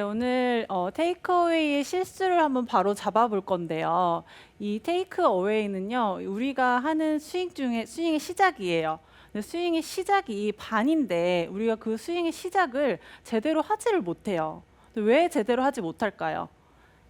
오늘 테이크어웨이의 실수를 한번 바로 잡아볼 건데요. 이 테이크어웨이는요, 우리가 하는 스윙의 시작이에요. 근데 스윙의 시작이 반인데 우리가 그 스윙의 시작을 제대로 하지를 못해요. 근데 왜 제대로 하지 못할까요?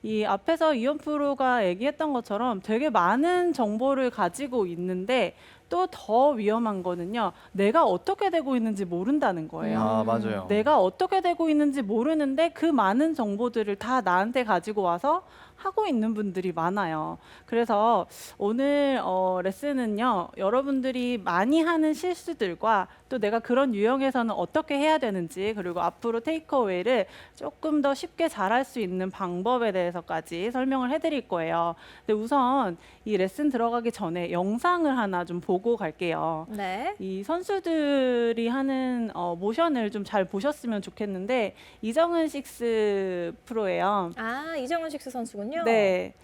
이 앞에서 이현 프로가 얘기했던 것처럼 되게 많은 정보를 가지고 있는데 또 더 위험한 거는요, 내가 어떻게 되고 있는지 모른다는 거예요. 아, 맞아요. 내가 어떻게 되고 있는지 모르는데 그 많은 정보들을 다 나한테 가지고 와서 하고 있는 분들이 많아요. 그래서 오늘 레슨은요, 여러분들이 많이 하는 실수들과 또 내가 그런 유형에서는 어떻게 해야 되는지, 그리고 앞으로 테이크어웨이를 조금 더 쉽게 잘할 수 있는 방법에 대해서까지 설명을 해드릴 거예요. 근데 우선 이 레슨 들어가기 전에 영상을 하나 좀 보고 갈게요. 네. 이 선수들이 하는 모션을 좀 잘 보셨으면 좋겠는데, 이정은 식스 프로예요. 아, 이정은 식스 선수군요. 네.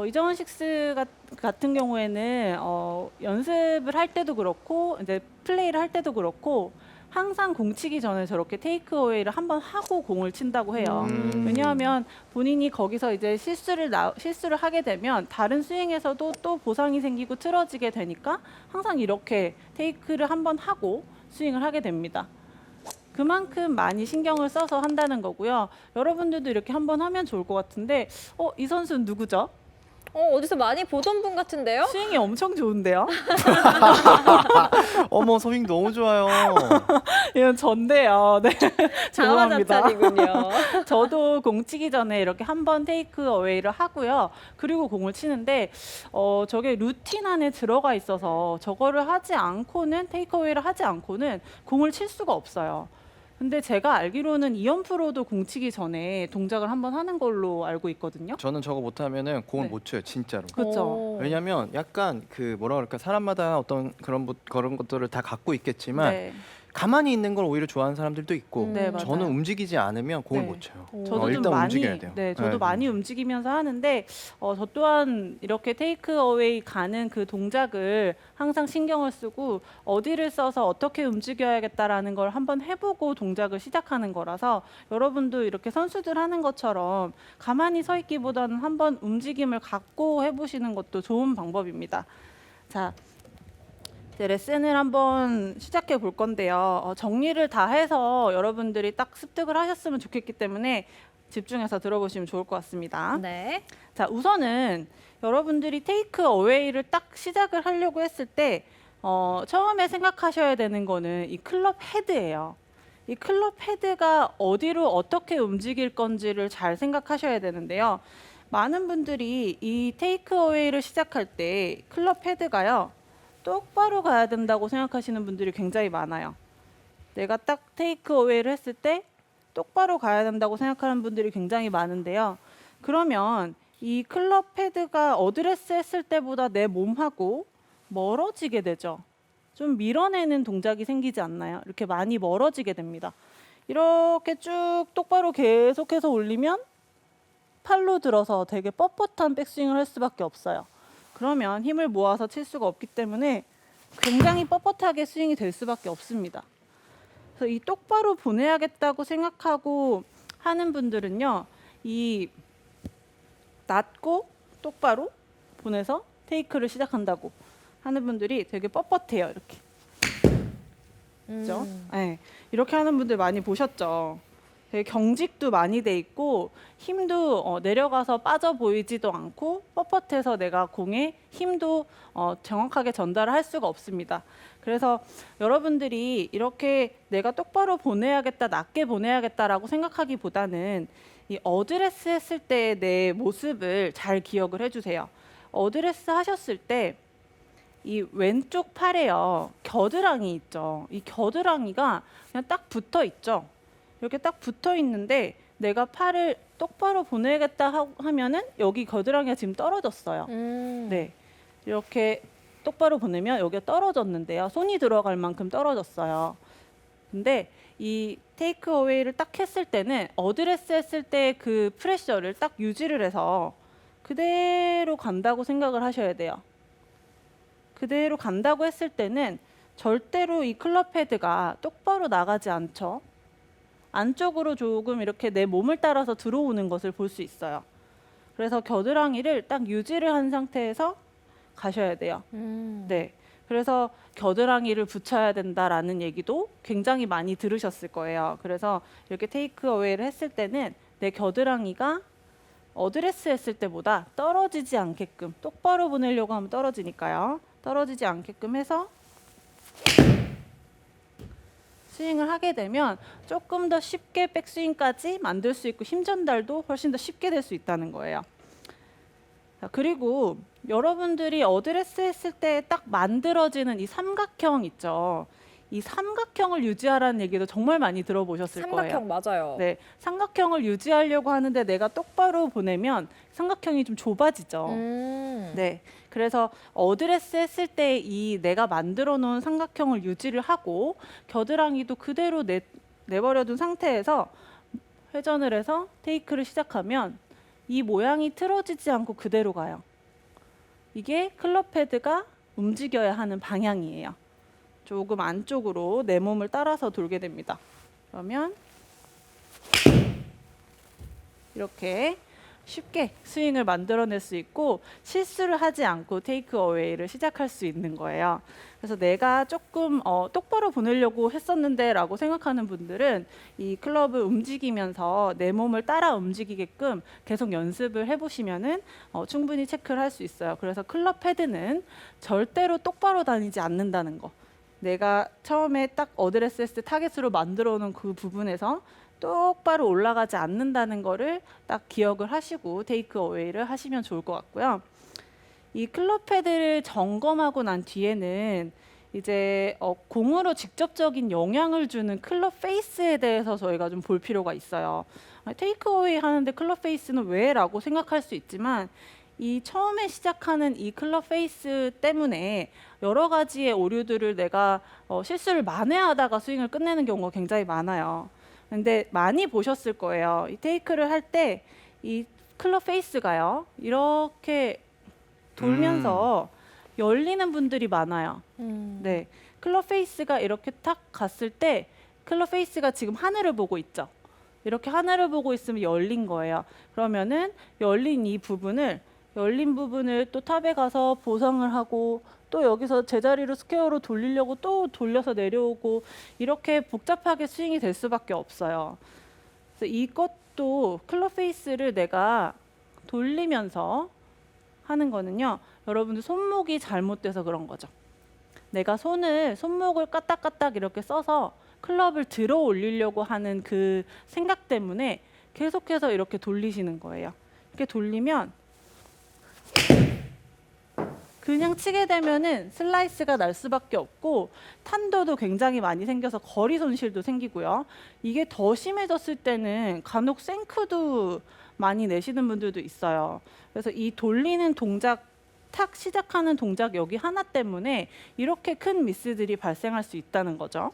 이정은 식스 같은 경우에는 연습을 할 때도 그렇고 이제 플레이를 할 때도 그렇고 항상 공 치기 전에 저렇게 테이크어웨이를 한번 하고 공을 친다고 해요. 왜냐하면 본인이 거기서 이제 실수를 하게 되면 다른 스윙에서도 또 보상이 생기고 틀어지게 되니까 항상 이렇게 테이크를 한번 하고 스윙을 하게 됩니다. 그만큼 많이 신경을 써서 한다는 거고요. 여러분들도 이렇게 한번 하면 좋을 것 같은데, 이 선수는 누구죠? 어디서 많이 보던 분 같은데요? 스윙이 엄청 좋은데요? 어머, 스윙 너무 좋아요. 이건 전데요. 네. 죄송합니다. 자화자찬이군요. 저도 공 치기 전에 이렇게 한번 테이크 어웨이를 하고요. 그리고 공을 치는데 저게 루틴 안에 들어가 있어서 저거를 하지 않고는 테이크 어웨이를 하지 않고는 공을 칠 수가 없어요. 근데 제가 알기로는 이현 프로도 공 치기 전에 동작을 한번 하는 걸로 알고 있거든요. 저는 저거 못하면은 공을 네. 못 쳐요, 진짜로. 그렇죠. 오. 왜냐면 약간 그 뭐라 그럴까, 사람마다 어떤 그런 것들을 다 갖고 있겠지만 네. 가만히 있는 걸 오히려 좋아하는 사람들도 있고 네, 맞아요. 저는 움직이지 않으면 공을 네. 못 쳐요. 저도 좀 일단 많이, 움직여야 돼요. 네, 저도 네. 많이 움직이면서 하는데 저 또한 이렇게 테이크 어웨이 가는 그 동작을 항상 신경을 쓰고 어디를 써서 어떻게 움직여야겠다라는 걸 한번 해보고 동작을 시작하는 거라서 여러분도 이렇게 선수들 하는 것처럼 가만히 서 있기보다는 한번 움직임을 갖고 해보시는 것도 좋은 방법입니다. 자, 이제 레슨을 한번 시작해 볼 건데요. 정리를 다 해서 여러분들이 딱 습득을 하셨으면 좋겠기 때문에 집중해서 들어보시면 좋을 것 같습니다. 네. 자, 우선은 여러분들이 테이크 어웨이를 딱 시작을 하려고 했을 때 처음에 생각하셔야 되는 거는 이 클럽 헤드예요. 이 클럽 헤드가 어디로 어떻게 움직일 건지를 잘 생각하셔야 되는데요. 많은 분들이 이 테이크 어웨이를 시작할 때 클럽 헤드가요, 똑바로 가야 된다고 생각하시는 분들이 굉장히 많아요. 내가 딱 테이크 어웨이를 했을 때 똑바로 가야 된다고 생각하는 분들이 굉장히 많은데요. 그러면 이 클럽 헤드가 어드레스 했을 때보다 내 몸하고 멀어지게 되죠. 좀 밀어내는 동작이 생기지 않나요? 이렇게 많이 멀어지게 됩니다. 이렇게 쭉 똑바로 계속해서 올리면 팔로 들어서 되게 뻣뻣한 백스윙을 할 수밖에 없어요. 그러면 힘을 모아서 칠 수가 없기 때문에 굉장히 뻣뻣하게 스윙이 될 수밖에 없습니다. 그래서 이 똑바로 보내야겠다고 생각하고 하는 분들은요, 이 낮고 똑바로 보내서 테이크를 시작한다고 하는 분들이 되게 뻣뻣해요. 이렇게. 그렇죠? 네, 이렇게 하는 분들 많이 보셨죠? 되게 경직도 많이 돼 있고 힘도 내려가서 빠져 보이지도 않고 뻣뻣해서 내가 공에 힘도 정확하게 전달을 할 수가 없습니다. 그래서 여러분들이 이렇게 내가 똑바로 보내야겠다, 낮게 보내야겠다라고 생각하기보다는 이 어드레스 했을 때의 내 모습을 잘 기억을 해주세요. 어드레스 하셨을 때 이 왼쪽 팔에요, 겨드랑이 있죠. 이 겨드랑이가 그냥 딱 붙어 있죠. 이렇게 딱 붙어 있는데 내가 팔을 똑바로 보내겠다 하면은 여기 겨드랑이가 지금 떨어졌어요. 네, 이렇게 똑바로 보내면 여기가 떨어졌는데요. 손이 들어갈 만큼 떨어졌어요. 근데 이 테이크 어웨이를 딱 했을 때는 어드레스 했을 때 그 프레셔를 딱 유지를 해서 그대로 간다고 생각을 하셔야 돼요. 그대로 간다고 했을 때는 절대로 이 클럽 헤드가 똑바로 나가지 않죠. 안쪽으로 조금 이렇게 내 몸을 따라서 들어오는 것을 볼 수 있어요. 그래서 겨드랑이를 딱 유지를 한 상태에서 가셔야 돼요. 네. 그래서 겨드랑이를 붙여야 된다라는 얘기도 굉장히 많이 들으셨을 거예요. 그래서 이렇게 테이크 어웨이를 했을 때는 내 겨드랑이가 어드레스 했을 때보다 떨어지지 않게끔, 똑바로 보내려고 하면 떨어지니까요. 떨어지지 않게끔 해서 스윙을 하게 되면 조금 더 쉽게 백스윙까지 만들 수 있고 힘 전달도 훨씬 더 쉽게 될 수 있다는 거예요. 자, 그리고 여러분들이 어드레스 했을 때 딱 만들어지는 이 삼각형 있죠. 이 삼각형을 유지하라는 얘기도 정말 많이 들어보셨을 거예요. 삼각형 맞아요. 네, 삼각형을 유지하려고 하는데 내가 똑바로 보내면 삼각형이 좀 좁아지죠. 네, 그래서 어드레스 했을 때 이 내가 만들어 놓은 삼각형을 유지를 하고 겨드랑이도 그대로 내버려 둔 상태에서 회전을 해서 테이크를 시작하면 이 모양이 틀어지지 않고 그대로 가요. 이게 클럽 헤드가 움직여야 하는 방향이에요. 조금 안쪽으로 내 몸을 따라서 돌게 됩니다. 그러면 이렇게 쉽게 스윙을 만들어낼 수 있고 실수를 하지 않고 테이크 어웨이를 시작할 수 있는 거예요. 그래서 내가 조금 똑바로 보내려고 했었는데 라고 생각하는 분들은 이 클럽을 움직이면서 내 몸을 따라 움직이게끔 계속 연습을 해보시면은 충분히 체크를 할 수 있어요. 그래서 클럽 헤드는 절대로 똑바로 다니지 않는다는 거. 내가 처음에 딱 어드레스 했을 때 타겟으로 만들어 놓은 그 부분에서 똑바로 올라가지 않는다는 거를 딱 기억을 하시고 테이크 어웨이를 하시면 좋을 것 같고요. 이 클럽 패드를 점검하고 난 뒤에는 이제 공으로 직접적인 영향을 주는 클럽 페이스에 대해서 저희가 좀 볼 필요가 있어요. 테이크 어웨이 하는데 클럽 페이스는 왜? 라고 생각할 수 있지만 이 처음에 시작하는 이 클럽 페이스 때문에 여러 가지의 오류들을 내가 실수를 만회하다가 스윙을 끝내는 경우가 굉장히 많아요. 근데 많이 보셨을 거예요. 이 테이크를 할 때 이 클럽 페이스가요. 이렇게 돌면서 열리는 분들이 많아요. 네. 클럽 페이스가 이렇게 탁 갔을 때 클럽 페이스가 지금 하늘을 보고 있죠. 이렇게 하늘을 보고 있으면 열린 거예요. 그러면은 열린 부분을 또 탑에 가서 보상을 하고 또 여기서 제자리로 스퀘어로 돌리려고 또 돌려서 내려오고 이렇게 복잡하게 스윙이 될 수밖에 없어요. 그래서 이것도 클럽 페이스를 내가 돌리면서 하는 거는요. 여러분들 손목이 잘못돼서 그런 거죠. 내가 손목을 까딱까딱 이렇게 써서 클럽을 들어 올리려고 하는 그 생각 때문에 계속해서 이렇게 돌리시는 거예요. 이렇게 돌리면 그냥 치게 되면은 슬라이스가 날 수밖에 없고 탄도도 굉장히 많이 생겨서 거리 손실도 생기고요. 이게 더 심해졌을 때는 간혹 생크도 많이 내시는 분들도 있어요. 그래서 이 돌리는 동작, 탁 시작하는 동작 여기 하나 때문에 이렇게 큰 미스들이 발생할 수 있다는 거죠.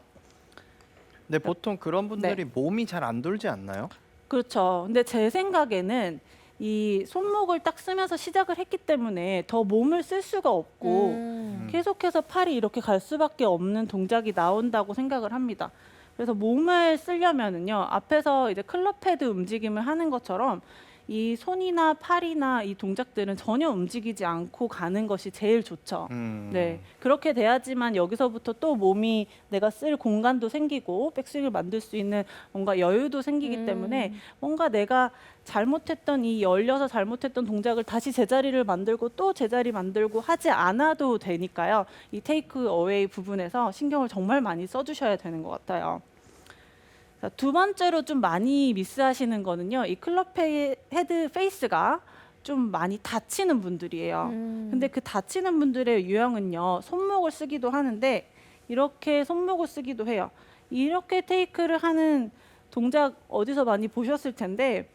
근데 보통 그런 분들이 네. 몸이 잘 안 돌지 않나요? 그렇죠. 근데 제 생각에는 이 손목을 딱 쓰면서 시작을 했기 때문에 더 몸을 쓸 수가 없고 계속해서 팔이 이렇게 갈 수밖에 없는 동작이 나온다고 생각을 합니다. 그래서 몸을 쓰려면은요, 앞에서 이제 클럽 헤드 움직임을 하는 것처럼 이 손이나 팔이나 이 동작들은 전혀 움직이지 않고 가는 것이 제일 좋죠. 네, 그렇게 돼야지만 여기서부터 또 몸이 내가 쓸 공간도 생기고 백스윙을 만들 수 있는 뭔가 여유도 생기기 때문에 뭔가 내가 잘못했던 이 열려서 잘못했던 동작을 다시 제자리를 만들고 또 제자리 만들고 하지 않아도 되니까요. 이 테이크 어웨이 부분에서 신경을 정말 많이 써주셔야 되는 것 같아요. 자, 두 번째로 좀 많이 미스하시는 거는요. 이 클럽 헤드 페이스가 좀 많이 다치는 분들이에요. 근데 그 다치는 분들의 유형은요. 손목을 쓰기도 하는데 이렇게 손목을 쓰기도 해요. 이렇게 테이크를 하는 동작 어디서 많이 보셨을 텐데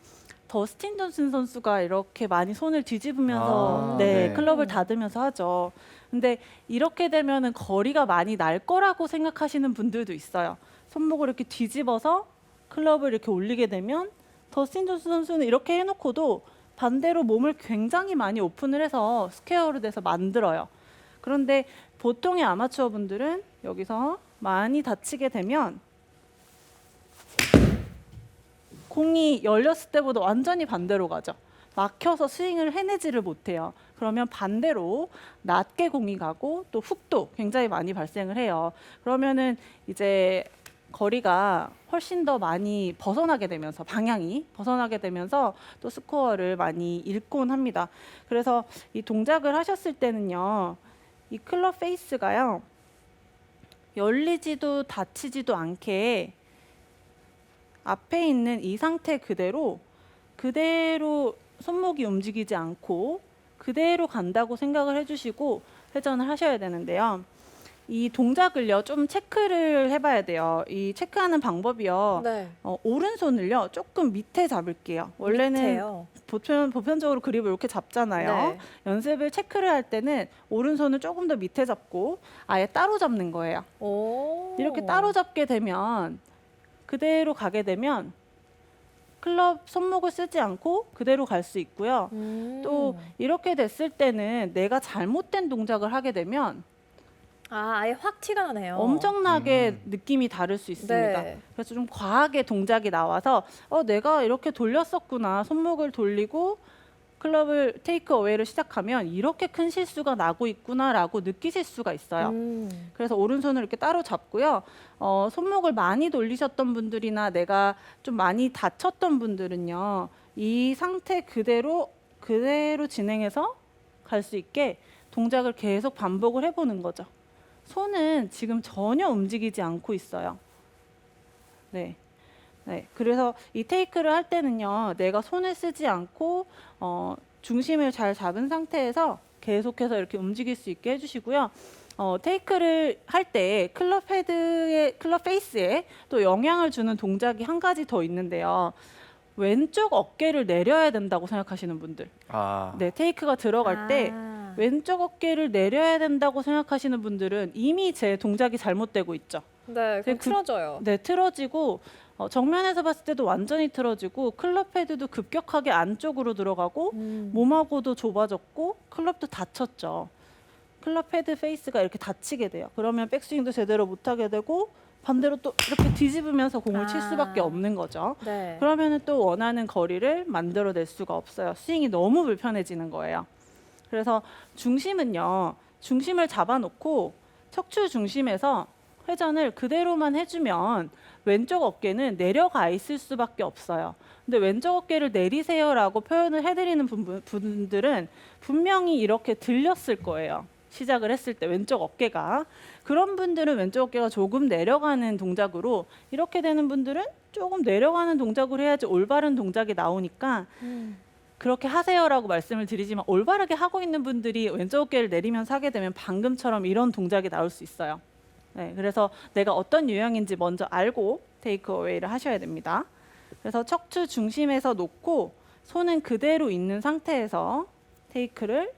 더스틴 존슨 선수가 이렇게 많이 손을 뒤집으면서 네. 클럽을 다듬면서 하죠. 근데 이렇게 되면은 거리가 많이 날 거라고 생각하시는 분들도 있어요. 손목을 이렇게 뒤집어서 클럽을 이렇게 올리게 되면 더스틴 존슨 선수는 이렇게 해놓고도 반대로 몸을 굉장히 많이 오픈을 해서 스퀘어로 돼서 만들어요. 그런데 보통의 아마추어 분들은 여기서 많이 다치게 되면 공이 열렸을 때보다 완전히 반대로 가죠. 막혀서 스윙을 해내지를 못해요. 그러면 반대로 낮게 공이 가고 또 훅도 굉장히 많이 발생을 해요. 그러면은 이제 거리가 훨씬 더 많이 벗어나게 되면서 방향이 벗어나게 되면서 또 스코어를 많이 잃곤 합니다. 그래서 이 동작을 하셨을 때는요. 이 클럽 페이스가요. 열리지도 닫히지도 않게 앞에 있는 이 상태 그대로 손목이 움직이지 않고 그대로 간다고 생각을 해주시고 회전을 하셔야 되는데요. 이 동작을요 좀 체크를 해봐야 돼요. 이 체크하는 방법이요. 네. 오른손을요 조금 밑에 잡을게요. 원래는 밑에요. 보편적으로 그립을 이렇게 잡잖아요. 네. 연습을 체크를 할 때는 오른손을 조금 더 밑에 잡고 아예 따로 잡는 거예요. 오. 이렇게 따로 잡게 되면 그대로 가게 되면 클럽 손목을 쓰지 않고 그대로 갈 수 있고요. 또 이렇게 됐을 때는 내가 잘못된 동작을 하게 되면 아예 확 티가 나네요. 엄청나게 느낌이 다를 수 있습니다. 네. 그래서 좀 과하게 동작이 나와서 내가 이렇게 돌렸었구나. 손목을 돌리고 클럽을 테이크 어웨이를 시작하면 이렇게 큰 실수가 나고 있구나라고 느끼실 수가 있어요. 그래서 오른손을 이렇게 따로 잡고요. 손목을 많이 돌리셨던 분들이나 내가 좀 많이 다쳤던 분들은요. 이 상태 그대로 진행해서 갈 수 있게 동작을 계속 반복을 해보는 거죠. 손은 지금 전혀 움직이지 않고 있어요. 네. 네, 그래서 이 테이크를 할 때는요, 내가 손을 쓰지 않고 중심을 잘 잡은 상태에서 계속해서 이렇게 움직일 수 있게 해주시고요. 테이크를 할 때 클럽 페이스에 또 영향을 주는 동작이 한 가지 더 있는데요. 왼쪽 어깨를 내려야 된다고 생각하시는 분들. 네, 테이크가 들어갈 때 왼쪽 어깨를 내려야 된다고 생각하시는 분들은 이미 제 동작이 잘못되고 있죠. 네, 그럼 틀어져요. 네, 틀어지고 정면에서 봤을 때도 완전히 틀어지고 클럽 헤드도 급격하게 안쪽으로 들어가고 몸하고도 좁아졌고 클럽도 닫혔죠. 클럽 헤드 페이스가 이렇게 닫히게 돼요. 그러면 백스윙도 제대로 못하게 되고 반대로 또 이렇게 뒤집으면서 공을 칠 수밖에 없는 거죠. 네. 그러면은 또 원하는 거리를 만들어낼 수가 없어요. 스윙이 너무 불편해지는 거예요. 그래서 중심은요. 중심을 잡아놓고 척추 중심에서 회전을 그대로만 해주면 왼쪽 어깨는 내려가 있을 수밖에 없어요. 근데 왼쪽 어깨를 내리세요라고 표현을 해드리는 분들은 분명히 이렇게 들렸을 거예요. 시작을 했을 때 왼쪽 어깨가. 그런 분들은 왼쪽 어깨가 조금 내려가는 동작으로, 이렇게 되는 분들은 조금 내려가는 동작으로 해야지 올바른 동작이 나오니까 그렇게 하세요라고 말씀을 드리지만, 올바르게 하고 있는 분들이 왼쪽 어깨를 내리면서 하게 되면 방금처럼 이런 동작이 나올 수 있어요. 네, 그래서 내가 어떤 유형인지 먼저 알고 테이크 어웨이를 하셔야 됩니다. 그래서 척추 중심에서 놓고 손은 그대로 있는 상태에서 테이크를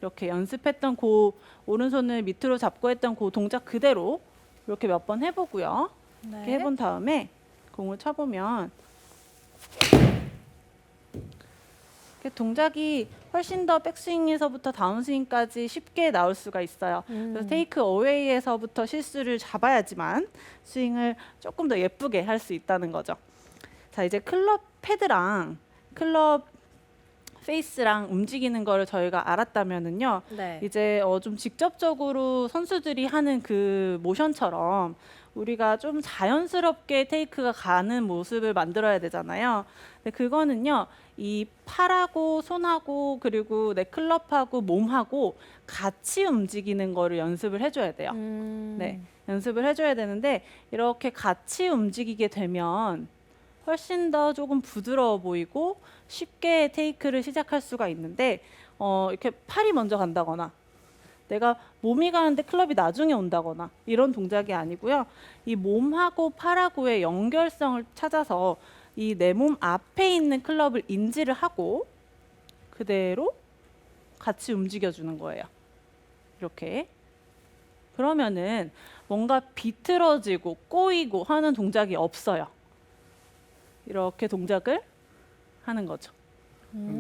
이렇게 연습했던 오른손을 밑으로 잡고 했던 그 동작 그대로 이렇게 몇 번 해보고요. 네. 이렇게 해본 다음에 공을 쳐보면 이렇게 동작이 훨씬 더 백스윙에서부터 다운스윙까지 쉽게 나올 수가 있어요. 그래서 테이크 어웨이에서부터 실수를 잡아야지만 스윙을 조금 더 예쁘게 할 수 있다는 거죠. 자, 이제 클럽 패드랑 클럽 페이스랑 움직이는 거를 저희가 알았다면은요. 네. 이제 좀 직접적으로 선수들이 하는 그 모션처럼 우리가 좀 자연스럽게 테이크가 가는 모습을 만들어야 되잖아요. 근데 그거는요, 이 팔하고 손하고 그리고 내 클럽하고 몸하고 같이 움직이는 거를 연습을 해줘야 돼요. 네, 연습을 해줘야 되는데 이렇게 같이 움직이게 되면 훨씬 더 조금 부드러워 보이고 쉽게 테이크를 시작할 수가 있는데 이렇게 팔이 먼저 간다거나 내가 몸이 가는데 클럽이 나중에 온다거나 이런 동작이 아니고요. 이 몸하고 팔하고의 연결성을 찾아서 이 내 몸 앞에 있는 클럽을 인지를 하고 그대로 같이 움직여주는 거예요. 이렇게. 그러면은 뭔가 비틀어지고 꼬이고 하는 동작이 없어요. 이렇게 동작을 하는 거죠.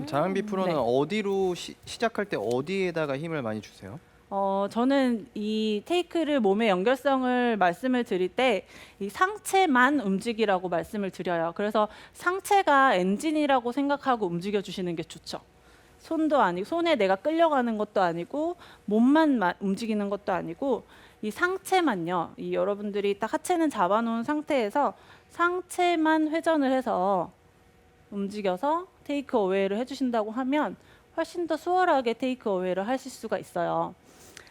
장은비 프로는 네. 어디로 시작할 때 어디에다가 힘을 많이 주세요? 저는 이 테이크를 몸의 연결성을 말씀을 드릴 때 이 상체만 움직이라고 말씀을 드려요. 그래서 상체가 엔진이라고 생각하고 움직여 주시는 게 좋죠. 손도 아니고 손에 내가 끌려가는 것도 아니고 몸만 움직이는 것도 아니고 이 상체만요. 이 여러분들이 딱 하체는 잡아놓은 상태에서 상체만 회전을 해서 움직여서 테이크 어웨이를 해주신다고 하면 훨씬 더 수월하게 테이크 어웨이를 하실 수가 있어요.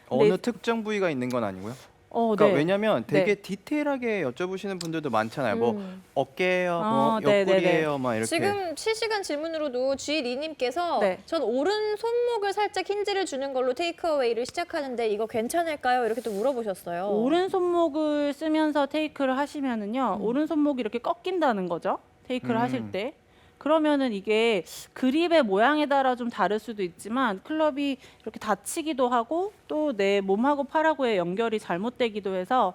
근데 어느 특정 부위가 있는 건 아니고요. 그러니까 네. 왜냐면 되게 네. 디테일하게 여쭤보시는 분들도 많잖아요. 뭐 어깨예요, 뭐 네, 옆구리예요, 막 이렇게. 지금 실시간 질문으로도 G2님께서 네. 전 오른 손목을 살짝 힌지를 주는 걸로 테이크어웨이를 시작하는데 이거 괜찮을까요? 이렇게 또 물어보셨어요. 오른 손목을 쓰면서 테이크를 하시면은요, 오른 손목이 이렇게 꺾인다는 거죠. 테이크를 하실 때. 그러면은 이게 그립의 모양에 따라 좀 다를 수도 있지만 클럽이 이렇게 다치기도 하고 또 내 몸하고 팔하고의 연결이 잘못되기도 해서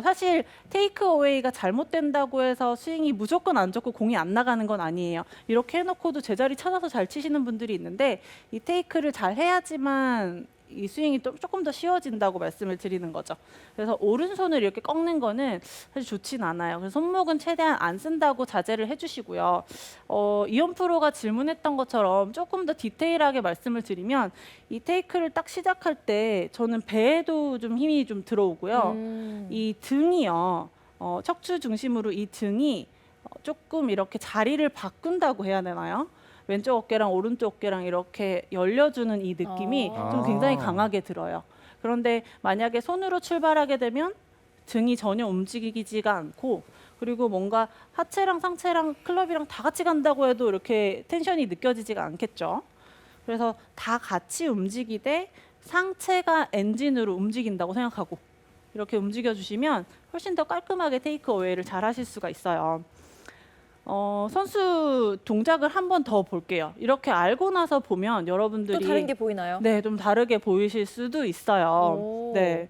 사실 테이크 어웨이가 잘못된다고 해서 스윙이 무조건 안 좋고 공이 안 나가는 건 아니에요. 이렇게 해놓고도 제자리 찾아서 잘 치시는 분들이 있는데 이 테이크를 잘 해야지만 이 스윙이 또 조금 더 쉬워진다고 말씀을 드리는 거죠. 그래서 오른손을 이렇게 꺾는 거는 사실 좋진 않아요. 그래서 손목은 최대한 안 쓴다고 자제를 해주시고요. 이현 프로가 질문했던 것처럼 조금 더 디테일하게 말씀을 드리면 이 테이크를 딱 시작할 때 저는 배에도 좀 힘이 좀 들어오고요. 이 등이요. 척추 중심으로 이 등이 조금 이렇게 자리를 바꾼다고 해야 되나요? 왼쪽 어깨랑 오른쪽 어깨랑 이렇게 열려주는 이 느낌이 좀 굉장히 강하게 들어요. 그런데 만약에 손으로 출발하게 되면 등이 전혀 움직이지가 않고 그리고 뭔가 하체랑 상체랑 클럽이랑 다 같이 간다고 해도 이렇게 텐션이 느껴지지가 않겠죠. 그래서 다 같이 움직이되 상체가 엔진으로 움직인다고 생각하고 이렇게 움직여 주시면 훨씬 더 깔끔하게 테이크 어웨이를 잘 하실 수가 있어요. 선수 동작을 한 번 더 볼게요. 이렇게 알고 나서 보면 여러분들이 또 다른 게 보이나요? 네, 좀 다르게 보이실 수도 있어요. 오. 네.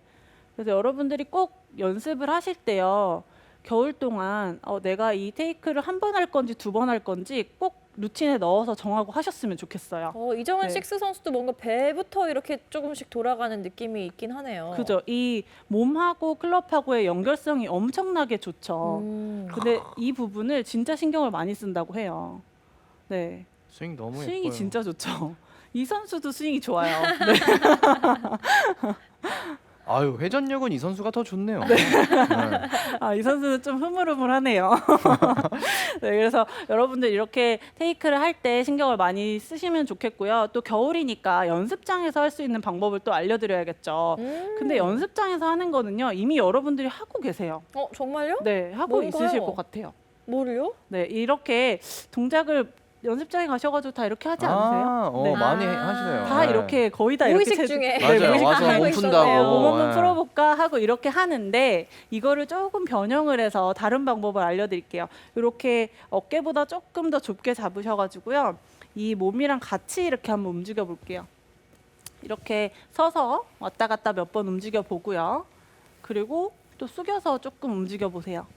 그래서 여러분들이 꼭 연습을 하실 때요. 겨울 동안 내가 이 테이크를 한 번 할 건지 두 번 할 건지 꼭 루틴에 넣어서 정하고 하셨으면 좋겠어요. 이정은 네. 식스 선수도 뭔가 배부터 이렇게 조금씩 돌아가는 느낌이 있긴 하네요. 그죠? 이 몸하고 클럽하고의 연결성이 엄청나게 좋죠. 근데 이 부분을 진짜 신경을 많이 쓴다고 해요. 네. 스윙 너무 스윙이 예뻐요. 진짜 좋죠. 이 선수도 스윙이 좋아요. 네. 아유, 회전력은 이 선수가 더 좋네요. 이 선수는 좀 흐물흐물하네요. 네, 그래서 여러분들 이렇게 테이크를 할 때 신경을 많이 쓰시면 좋겠고요. 또 겨울이니까 연습장에서 할 수 있는 방법을 또 알려드려야겠죠. 근데 연습장에서 하는 거는요, 이미 여러분들이 하고 계세요. 정말요? 네, 하고 뭔가요? 있으실 것 같아요. 뭐를요? 네, 이렇게 동작을 연습장에 가셔가지고 다 이렇게 하지 않으세요? 네. 많이 아. 하시네요. 다 네. 이렇게 거의 다 이렇게 무의식 중에 맞아요. 무의식 와서 중에 몸 하고 푼다고. 있었네요. 몸 한번 네. 풀어볼까 하고 이렇게 하는데 이거를 조금 변형을 해서 다른 방법을 알려드릴게요. 이렇게 어깨보다 조금 더 좁게 잡으셔가지고요. 이 몸이랑 같이 이렇게 한번 움직여 볼게요. 이렇게 서서 왔다 갔다 몇 번 움직여 보고요. 그리고 또 숙여서 조금 움직여 보세요.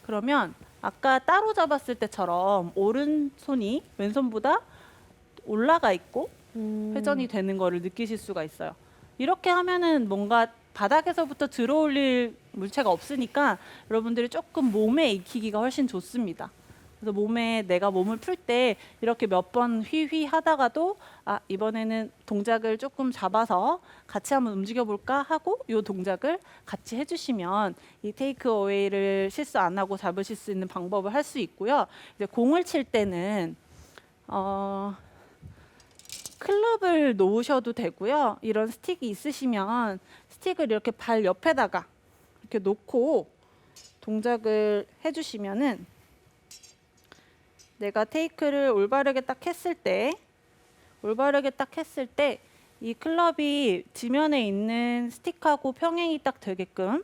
그러면 아까 따로 잡았을 때처럼 오른손이 왼손보다 올라가 있고 회전이 되는 거를 느끼실 수가 있어요. 이렇게 하면은 뭔가 바닥에서부터 들어올릴 물체가 없으니까 여러분들이 조금 몸에 익히기가 훨씬 좋습니다. 그래서 내가 몸을 풀 때 이렇게 몇 번 휘휘 하다가도 이번에는 동작을 조금 잡아서 같이 한번 움직여 볼까 하고 이 동작을 같이 해주시면 이 테이크 어웨이를 실수 안 하고 잡으실 수 있는 방법을 할 수 있고요. 이제 공을 칠 때는 클럽을 놓으셔도 되고요. 이런 스틱이 있으시면 스틱을 이렇게 발 옆에다가 이렇게 놓고 동작을 해주시면은 내가 테이크를 올바르게 딱 했을 때 이 클럽이 지면에 있는 스틱하고 평행이 딱 되게끔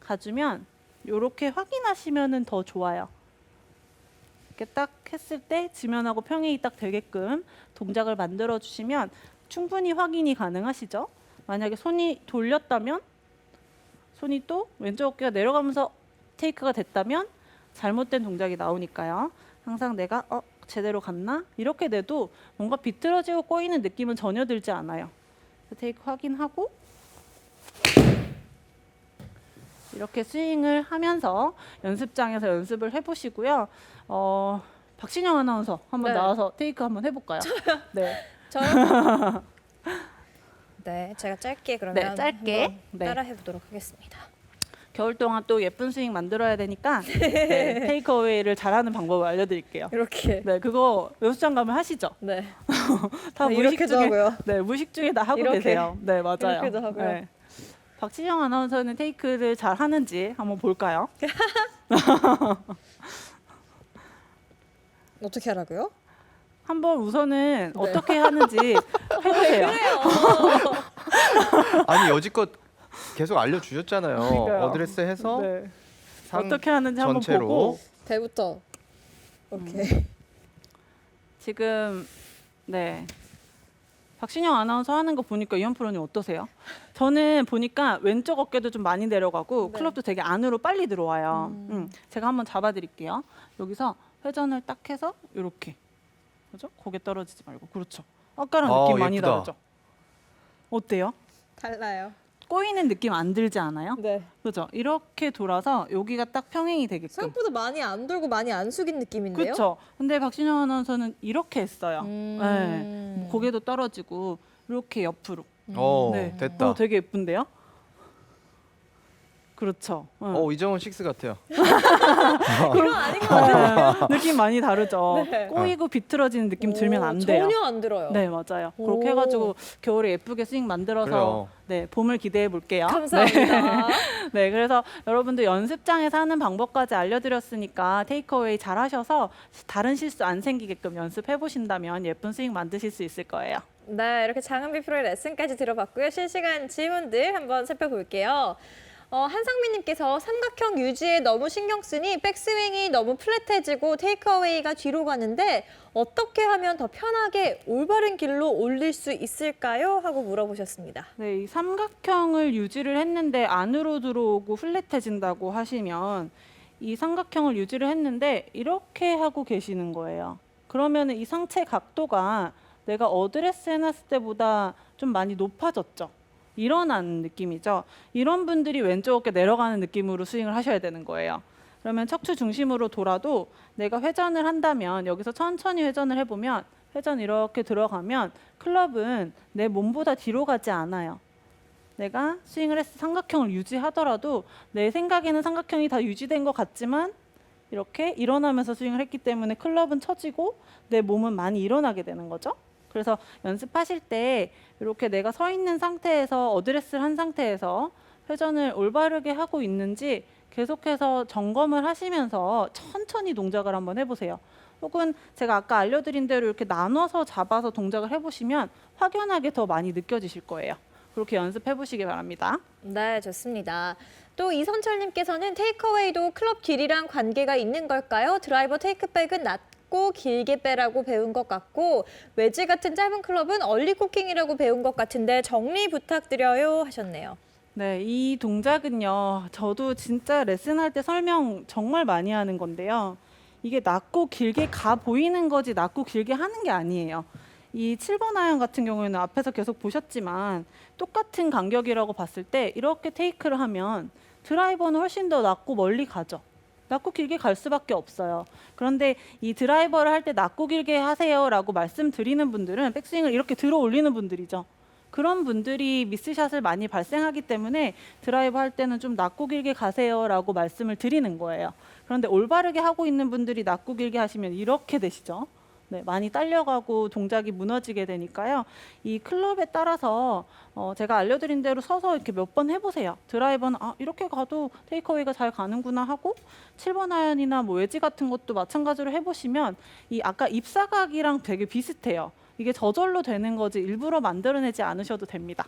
가주면 이렇게 확인하시면은 더 좋아요. 이렇게 딱 했을 때 지면하고 평행이 딱 되게끔 동작을 만들어 주시면 충분히 확인이 가능하시죠. 만약에 손이 돌렸다면 손이 또 왼쪽 어깨가 내려가면서 테이크가 됐다면 잘못된 동작이 나오니까요. 항상 내가 제대로 갔나? 이렇게 돼도 뭔가 비틀어지고 꼬이는 느낌은 전혀 들지 않아요. 테이크 확인하고 이렇게 스윙을 하면서 연습장에서 연습을 해보시고요. 박신영 아나운서 한번 네. 나와서 테이크 한번 해볼까요? 네. 저요? 네, 제가 짧게 그러면 네, 짧게. 한번 네. 따라 해보도록 하겠습니다. 겨울 동안 또 예쁜 스윙 만들어야 되니까 네, 테이크 어웨이를 잘하는 방법을 알려드릴게요. 이렇게. 네, 그거 연습장 가면 하시죠? 네. 다 네, 무의식 이렇게도 중에 하고요. 네, 무의식 중에 다 하고 이렇게. 계세요. 네, 맞아요. 이렇게도 하고요. 네. 박진영 아나운서는 테이크를 잘 하는지 한번 볼까요? 어떻게 하라고요? 한번 우선은 네. 어떻게 하는지 해보세요. 아니 여지껏 계속 알려주셨잖아요. 그러니까요. 어드레스 해서 네. 상 어떻게 하는지 한번 전체로. 보고 배부터. 오케이. 지금 네 박신영 아나운서 하는 거 보니까 이현 프로님 어떠세요? 저는 보니까 왼쪽 어깨도 좀 많이 내려가고 네. 클럽도 되게 안으로 빨리 들어와요. 제가 한번 잡아드릴게요. 여기서 회전을 딱 해서 이렇게 그죠? 고개 떨어지지 말고 그렇죠. 아까랑 느낌 많이 예쁘다. 다르죠? 어때요? 달라요. 꼬이는 느낌 안 들지 않아요? 네. 그죠? 이렇게 돌아서 여기가 딱 평행이 되게끔. 생각보다 많이 안 돌고 많이 안 숙인 느낌인데요? 그렇죠. 근데 박신영 아나운서는 이렇게 했어요. 음. 네. 고개도 떨어지고 이렇게 옆으로. 네. 됐다. 되게 예쁜데요? 그렇죠. 이정은 식스 같아요. 그건 아닌 것 같아요. 느낌 많이 다르죠. 네. 꼬이고 비틀어지는 느낌 들면 안 돼요. 전혀 안 들어요. 네, 맞아요. 오. 그렇게 해가지고 겨울에 예쁘게 스윙 만들어서 그래요. 네, 봄을 기대해 볼게요. 감사합니다. 네, 그래서 여러분들 연습장에서 하는 방법까지 알려드렸으니까 테이크어웨이 잘 하셔서 다른 실수 안 생기게끔 연습해 보신다면 예쁜 스윙 만드실 수 있을 거예요. 네, 이렇게 장은비 프로의 레슨까지 들어봤고요. 실시간 질문들 한번 살펴볼게요. 한상민님께서 삼각형 유지에 너무 신경 쓰니 백스윙이 너무 플랫해지고 테이크어웨이가 뒤로 가는데 어떻게 하면 더 편하게 올바른 길로 올릴 수 있을까요? 하고 물어보셨습니다. 네, 이 삼각형을 유지를 했는데 안으로 들어오고 플랫해진다고 하시면 이 삼각형을 유지를 했는데 이렇게 하고 계시는 거예요. 그러면 이 상체 각도가 내가 어드레스 해놨을 때보다 좀 많이 높아졌죠. 일어나는 느낌이죠. 이런 분들이 왼쪽 어깨 내려가는 느낌으로 스윙을 하셔야 되는 거예요. 그러면 척추 중심으로 돌아도 내가 회전을 한다면 여기서 천천히 회전을 해보면 회전 이렇게 들어가면 클럽은 내 몸보다 뒤로 가지 않아요. 내가 스윙을 해서 삼각형을 유지하더라도 내 생각에는 삼각형이 다 유지된 것 같지만 이렇게 일어나면서 스윙을 했기 때문에 클럽은 처지고 내 몸은 많이 일어나게 되는 거죠. 그래서 연습하실 때 이렇게 내가 서 있는 상태에서 어드레스를 한 상태에서 회전을 올바르게 하고 있는지 계속해서 점검을 하시면서 천천히 동작을 한번 해보세요. 혹은 제가 아까 알려드린 대로 이렇게 나눠서 잡아서 동작을 해보시면 확연하게 더 많이 느껴지실 거예요. 그렇게 연습해 보시기 바랍니다. 네, 좋습니다. 또 이선철님께서는 테이크어웨이도 클럽 길이랑 관계가 있는 걸까요? 드라이버 테이크백은 낮고 길게 빼라고 배운 것 같고 웨지 같은 짧은 클럽은 얼리 코킹이라고 배운 것 같은데 정리 부탁드려요 하셨네요. 네, 이 동작은요. 저도 진짜 레슨할 때 설명 정말 많이 하는 건데요. 이게 낮고 길게 가 보이는 거지 낮고 길게 하는 게 아니에요. 이 7번 아이언 같은 경우에는 앞에서 계속 보셨지만 똑같은 간격이라고 봤을 때 이렇게 테이크를 하면 드라이버는 훨씬 더 낮고 멀리 가죠. 낮고 길게 갈 수밖에 없어요. 그런데 이 드라이버를 할 때 낮고 길게 하세요라고 말씀드리는 분들은 백스윙을 이렇게 들어 올리는 분들이죠. 그런 분들이 미스샷을 많이 발생하기 때문에 드라이버 할 때는 좀 낮고 길게 가세요라고 말씀을 드리는 거예요. 그런데 올바르게 하고 있는 분들이 낮고 길게 하시면 이렇게 되시죠. 네, 많이 딸려가고 동작이 무너지게 되니까요. 이 클럽에 따라서 제가 알려드린 대로 서서 이렇게 몇 번 해보세요. 드라이버는 이렇게 가도 테이크어웨이가 잘 가는구나 하고 7번 아이언이나 뭐 웨지 같은 것도 마찬가지로 해보시면 이 아까 입사각이랑 되게 비슷해요. 이게 저절로 되는 거지 일부러 만들어내지 않으셔도 됩니다.